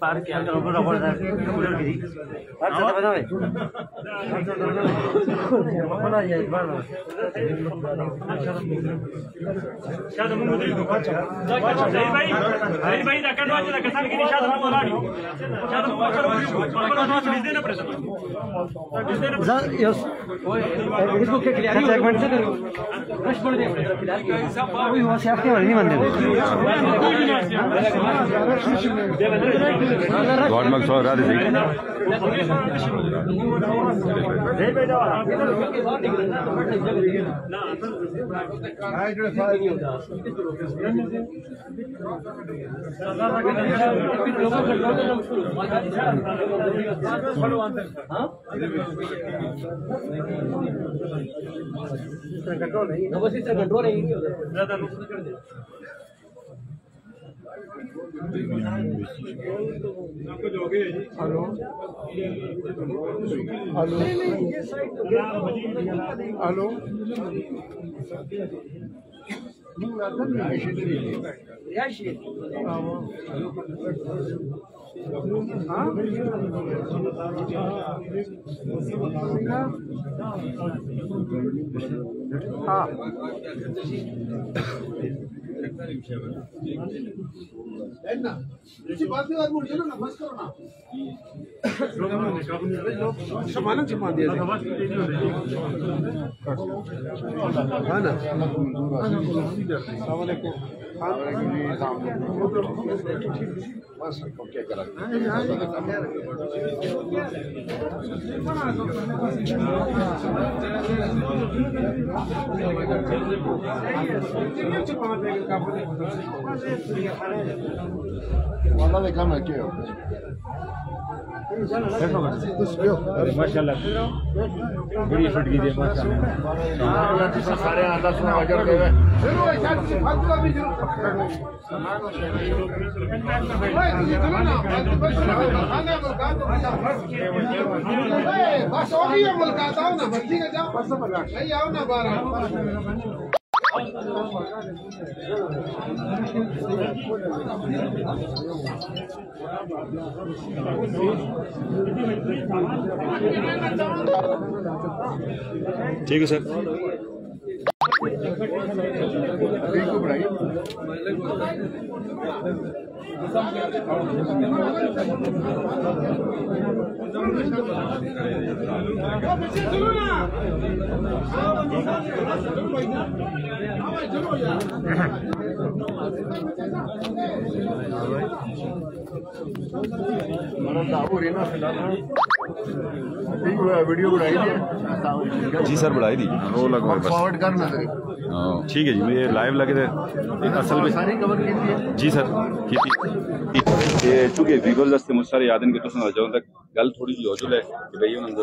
पार के अंदर ऊपर ऊपर है कूलर की हर जगह बना है बना है बना शायद हम मुझे जय भाई रकन वाज रकन की शायद हम बोलाड़ी शायद हम ऊपर डिज़ाइन ना प्रेस यस इसको क्या क्लियर सेगमेंट से करो रश बोल दे कोई हुआ से आपके नहीं मानते God mag so radi dik control नहीं हेलो हेलो हेलो हाँ सामान छुपा दिया हाँ ना क्या करा वाला देखा मैं क्या माशाल्लाह बड़ी फट गई माशाल्लाह सारे अल्लाह सुना अजर देवे बस हो गई मुलाकात आओ ना बच्ची का जाओ बस नहीं आओ ना बाहर ठीक है सर वीडियो बढ़ाई जी सर बढ़ाई दी वो लगवा बस फॉरवर्ड करना ठीक है जी मुझे लाइव लगे थे असल में सारी कवर की जी सर की चूंकि व्यूअर्स वास्ते मुझ सारे याद कि तुम जो तक गल थोड़ी जी हो जुल है कि भाई उन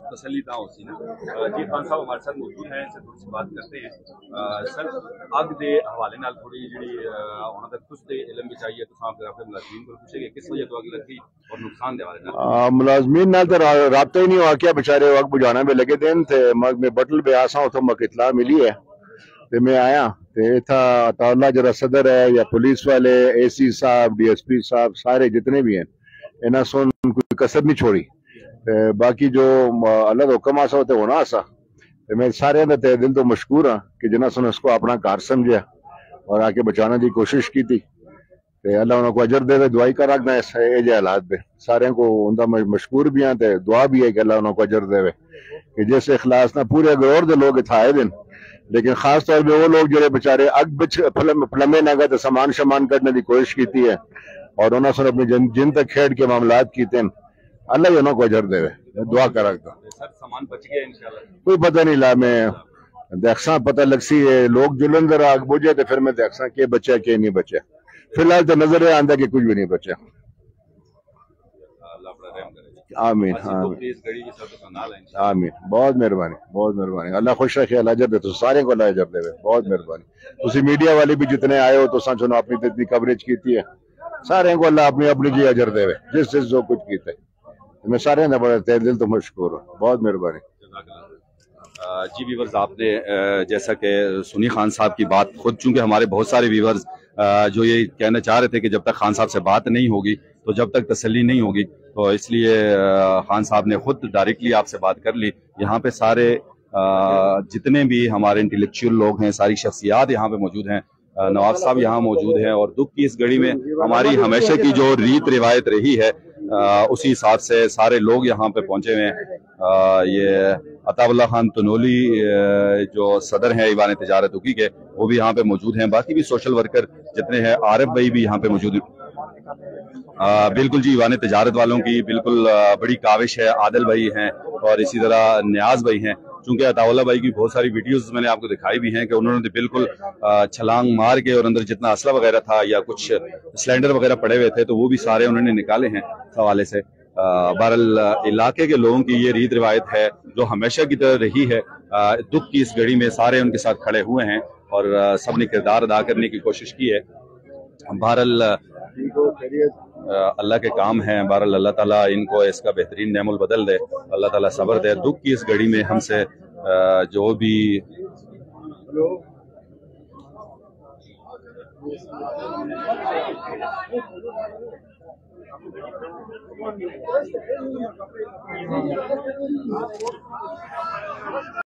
तसल्ली ता हो सी ना जी खान साहब हमारे साथ मौजूद हैं सर थोड़ी सी बात करते हैं सर अग दे हवाले नाल थोड़ी जी उन्होंने तक कुछ दे इलम भी चाहिए तो आप अपने मुलाजमीन को पूछे कि किस वजह तो अग लगी और नुकसान दे हवाले नाल मुलाजमीन नाल तो राब्ता ही नहीं हुआ क्या बेचारे वक्त बुझाना में लगे दिन थे मैं बटल पे आसा तो मक इतला मिली है ते मैं आया ते इथा अताउल्ला जरा सदर है या पुलिस वाले एसी साहब डीएसपी साहब सारे जितने भी हैं इन्हें सुन कोई कसर नहीं छोड़ी बाकी जो अल्लाह का हुक्म आसा होते होना आसा ते मैं सारे ते दिल तो मशकूर हाँ कि जिन्हें सुन उसको अपना घर समझा और आके बचाने की कोशिश की थी ते अल्लाह उनको अजर दे दुआई कर रखना है हालात में सारे को उनका मशकूर भी हैं ते दुआ भी है कि अल्लाह उनको अजर दे कि जैसे इखलास ना पूरे गरोर दे लोग इथा आए दिन लेकिन खास तौर पे वो लोग जो बेचारे अग बिच फलमे न गए सामान शमान करने की कोशिश की है और उन्होंने अपनी जिन तक खेड़ के मामलात किए अल्लाह ही उन्होंने अजर दे दुआ कर रखता सामान बच गया इंशाल्लाह कोई पता नहीं ला मैं देखसा पता लग सी है लोग जुलंदर आग बुझे तो फिर मैं देखसा के बचा के नहीं बचा फिलहाल तो नजर आंदा कि कुछ भी नहीं बचा आमीन आमीन बहुत मेहरबानी अल्लाह खुश रखे अल्लाह अजर दे तो सारे को अल्लाह अजर दे बहुत मेहरबानी तुसी मीडिया वाले भी जितने आए हो तो सुनो अपनी जितनी कवरेज की है सारे को अल्लाह अपनी अपनी जी अजर दे जिस जो कुछ किया मैं सारे ने बड़े तहे दिल तो मशहूर हूँ, बहुत मेहरबानी। जी व्यूवर्स, आपने जैसा कि सुनी खान साहब की बात, खुद चूंकि हमारे बहुत सारे व्यूवर्स जो ये कहना चाह रहे थे कि जब तक खान साहब से बात नहीं होगी तो जब तक तसल्ली नहीं होगी, तो इसलिए खान साहब ने खुद डायरेक्टली आपसे बात कर ली। यहाँ पे सारे जितने भी हमारे इंटेलेक्चुअल लोग हैं, सारी शख्सियात यहाँ पे मौजूद हैं। नवाब साहब यहाँ मौजूद हैं और दुख की इस घड़ी में हमारी हमेशा की जो रीत रिवायत रही है उसी हिसाब से सारे लोग यहाँ पे पहुंचे हुए हैं। ये अताउल्लाह खान तनोली जो सदर हैं ईवान तिजारत उकी के, वो भी यहाँ पे मौजूद हैं। बाकी भी सोशल वर्कर जितने हैं, आरिफ भाई भी यहाँ पे मौजूद हैं। बिल्कुल जी, ईवान तिजारत वालों की बिल्कुल बड़ी काविश है। आदिल भाई हैं और इसी तरह न्याज भाई हैं। चूंकि अताउल्लाह भाई की बहुत सारी वीडियोस मैंने आपको दिखाई भी हैं कि उन्होंने बिल्कुल छलांग मार के और अंदर जितना असला वगैरह था या कुछ सिलेंडर वगैरह पड़े हुए थे तो वो भी सारे उन्होंने निकाले हैं इस हवाले से। बहरहाल इलाके के लोगों की ये रीत रिवायत है जो हमेशा की तरह रही है। दुख की इस घड़ी में सारे उनके साथ खड़े हुए हैं और सब ने किरदार अदा करने की कोशिश की है। बहरहाल अल्लाह के काम है। बहरहाल अल्लाह ताला इनको इसका बेहतरीन नेमुल बदल दे, अल्लाह ताला सब्र दे। दुख की इस घड़ी में हमसे जो भी